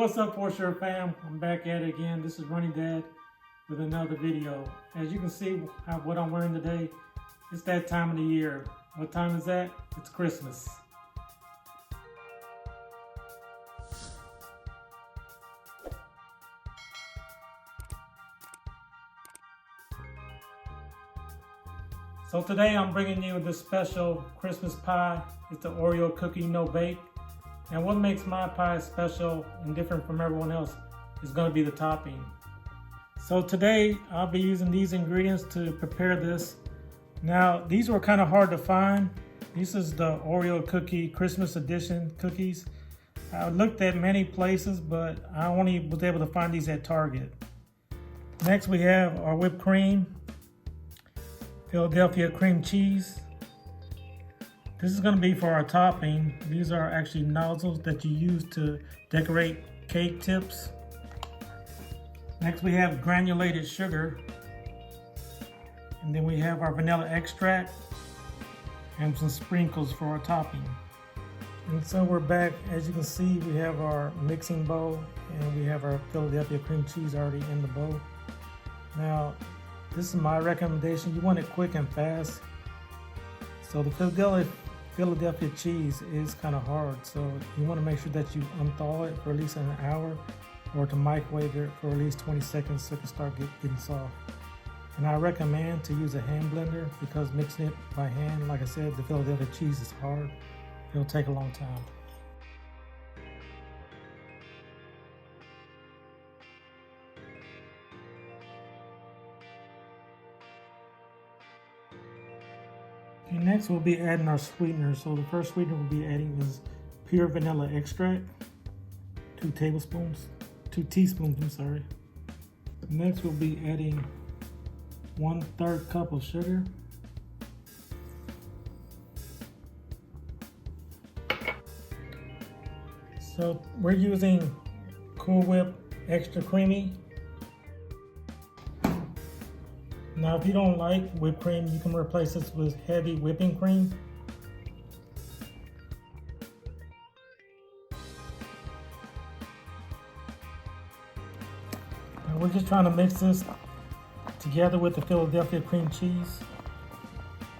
What's up, For Sure fam? I'm back at it again. This is Running Dad with another video. As you can see what I'm wearing today, it's that time of the year. What time is that? It's Christmas. So today I'm bringing you this special Christmas pie. It's the Oreo cookie no bake. And what makes my pie special and different from everyone else is going to be the topping. So today I'll be using these ingredients to prepare this. Now these were kind of hard to find. This is the Oreo cookie Christmas edition cookies. I looked at many places, but I only was able to find these at Target. Next we have our whipped cream, Philadelphia cream cheese. This is going to be for our topping. These are actually nozzles that you use to decorate cake tips. Next we have granulated sugar. And then we have our vanilla extract and some sprinkles for our topping. And so we're back. As you can see, we have our mixing bowl and we have our Philadelphia cream cheese already in the bowl. Now, this is my recommendation. You want it quick and fast. So the Philadelphia cheese is kind of hard, so you want to make sure that you unthaw it for at least an hour or to microwave it for at least 20 seconds so it can start getting soft. And I recommend to use a hand blender because mixing it by hand, like I said, the Philadelphia cheese is hard. It'll take a long time. Okay, next we'll be adding our sweetener. So the first sweetener we'll be adding is pure vanilla extract, 2 teaspoons. Next we'll be adding 1/3 cup of sugar. So we're using Cool Whip Extra Creamy. Now, if you don't like whipped cream, you can replace this with heavy whipping cream. And we're just trying to mix this together with the Philadelphia cream cheese.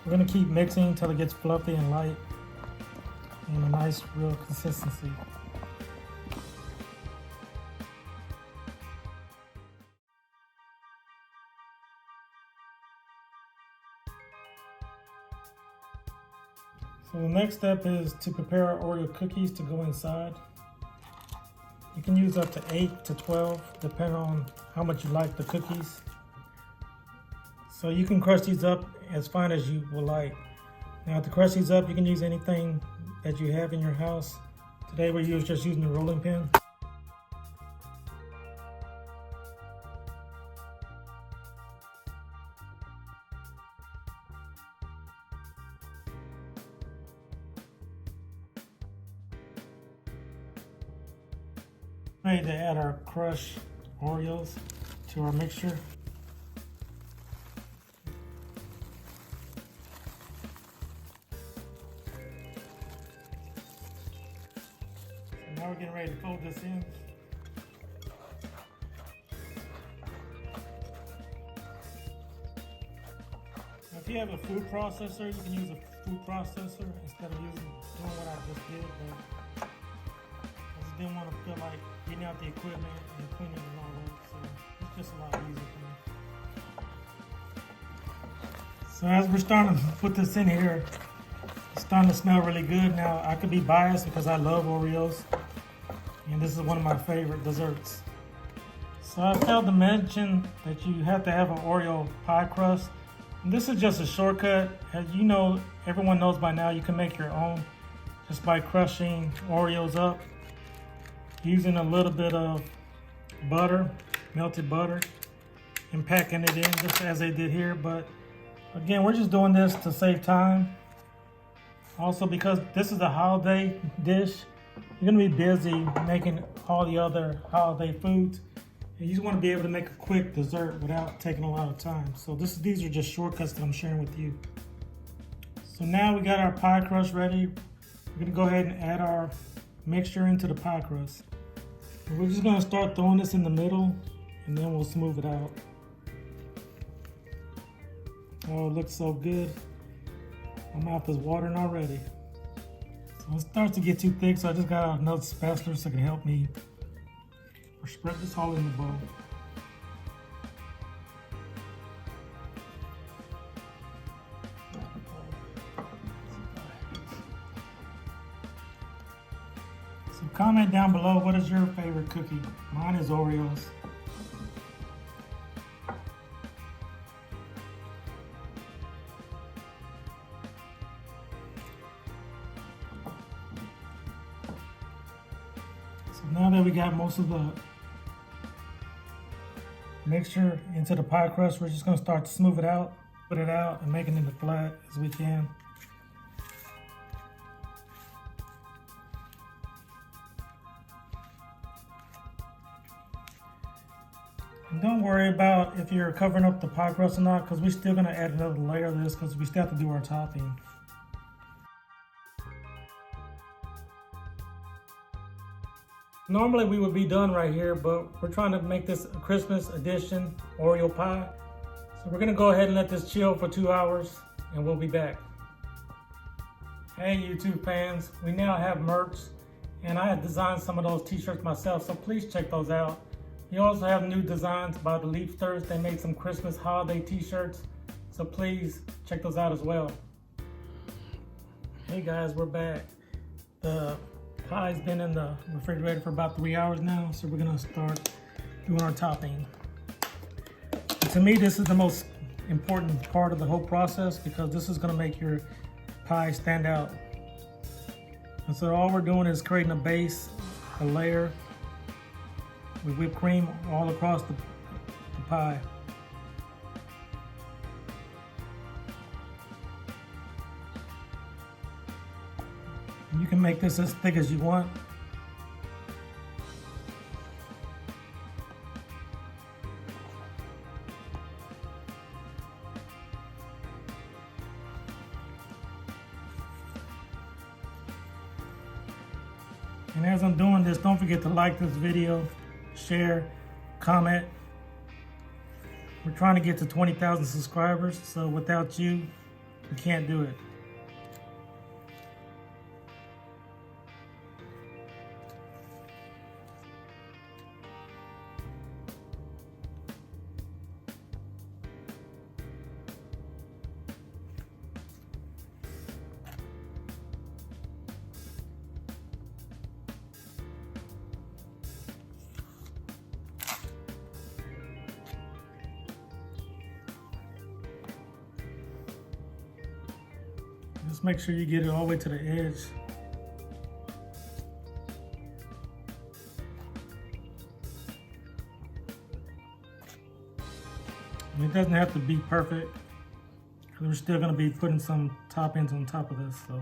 We're going to keep mixing until it gets fluffy and light and a nice, real consistency. So the next step is to prepare our Oreo cookies to go inside. You can use up to 8 to 12, depending on how much you like the cookies. So you can crush these up as fine as you will like. Now to crush these up, you can use anything that you have in your house. Today we're just using the rolling pin. Ready to add our crushed Oreos to our mixture. So now we're getting ready to fold this in. Now if you have a food processor, you can use a food processor instead of doing what I just did. But I just didn't want to feel like getting out the equipment and cleaning and all that, so it's just a lot easier for me. So as we're starting to put this in here, it's starting to smell really good. Now I could be biased because I love Oreos, and this is one of my favorite desserts. So I failed to mention that you have to have an Oreo pie crust. And this is just a shortcut. As you know, everyone knows by now, you can make your own just by crushing Oreos up, using a little bit of butter, melted butter, and packing it in just as they did here. But again, we're just doing this to save time. Also, because this is a holiday dish, you're gonna be busy making all the other holiday foods. And you just wanna be able to make a quick dessert without taking a lot of time. So these are just shortcuts that I'm sharing with you. So now we got our pie crust ready. We're gonna go ahead and add our mixture into the pie crust. We're just gonna start throwing this in the middle and then we'll smooth it out. Oh, it looks so good. My mouth is watering already. So it starts to get too thick, so I just got another spatula so it can help me spread this all in the bowl. So comment down below, what is your favorite cookie? Mine is Oreos. So now that we got most of the mixture into the pie crust, we're just going to start to smooth it out, put it out, and make it into flat as we can. And don't worry about if you're covering up the pie crust or not, because we're still going to add another layer of this because we still have to do our topping. Normally we would be done right here, but we're trying to make this a Christmas edition Oreo pie. So we're gonna go ahead and let this chill for 2 hours and we'll be back. Hey YouTube fans, we now have merch and I had designed some of those t-shirts myself, so please check those out. We also have new designs by the Leapsters. They made some Christmas holiday t-shirts, so please check those out as well. Hey guys, we're back. The pie's been in the refrigerator for about 3 hours now, so we're gonna start doing our topping. And to me, this is the most important part of the whole process because this is gonna make your pie stand out. And so all we're doing is creating a base, a layer with whipped cream all across the pie. You can make this as thick as you want. And as I'm doing this, don't forget to like this video, share, comment. We're trying to get to 20,000 subscribers, so without you, we can't do it. Just make sure you get it all the way to the edge. And it doesn't have to be perfect, because we're still going to be putting some toppings on top of this. So.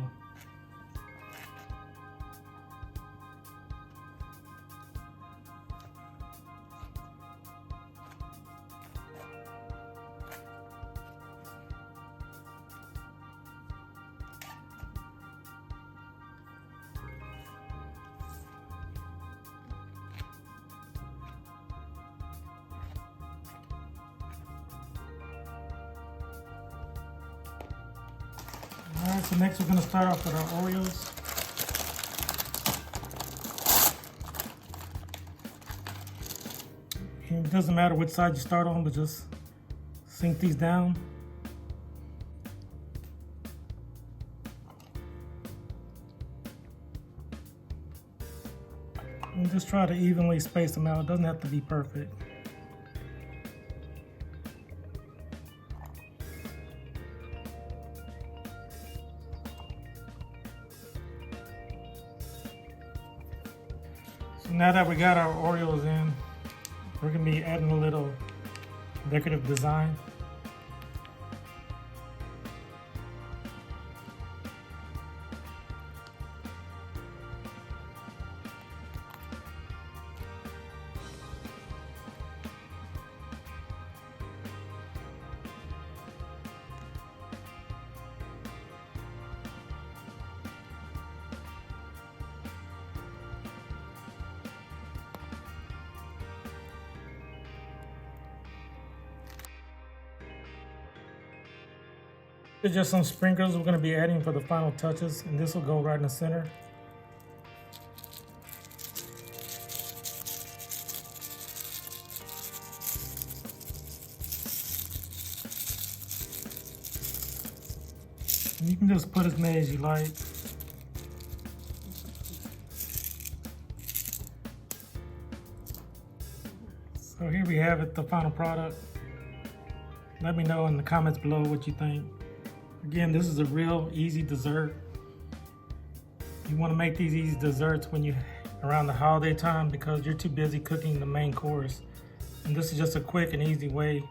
Alright, so next we're going to start off with our Oreos. And it doesn't matter which side you start on, but just sink these down. And just try to evenly space them out. It doesn't have to be perfect. Now that we got our Oreos in, we're going to be adding a little decorative design. There's just some sprinkles we're going to be adding for the final touches, and this will go right in the center. And you can just put as many as you like. So here we have it, the final product. Let me know in the comments below what you think. Again, this is a real easy dessert. You want to make these easy desserts when you're around the holiday time because you're too busy cooking the main course. And this is just a quick and easy way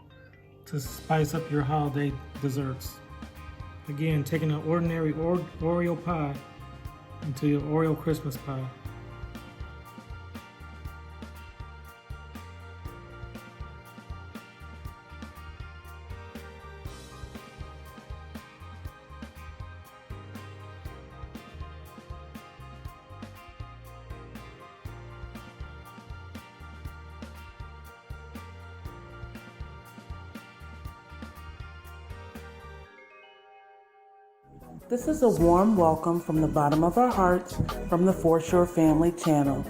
to spice up your holiday desserts. Again, taking an ordinary Oreo pie into your Oreo Christmas pie. This is a warm welcome from the bottom of our hearts from the Foreshore Family channel.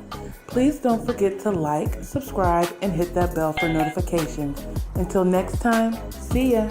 Please don't forget to like, subscribe, and hit that bell for notifications. Until next time, see ya!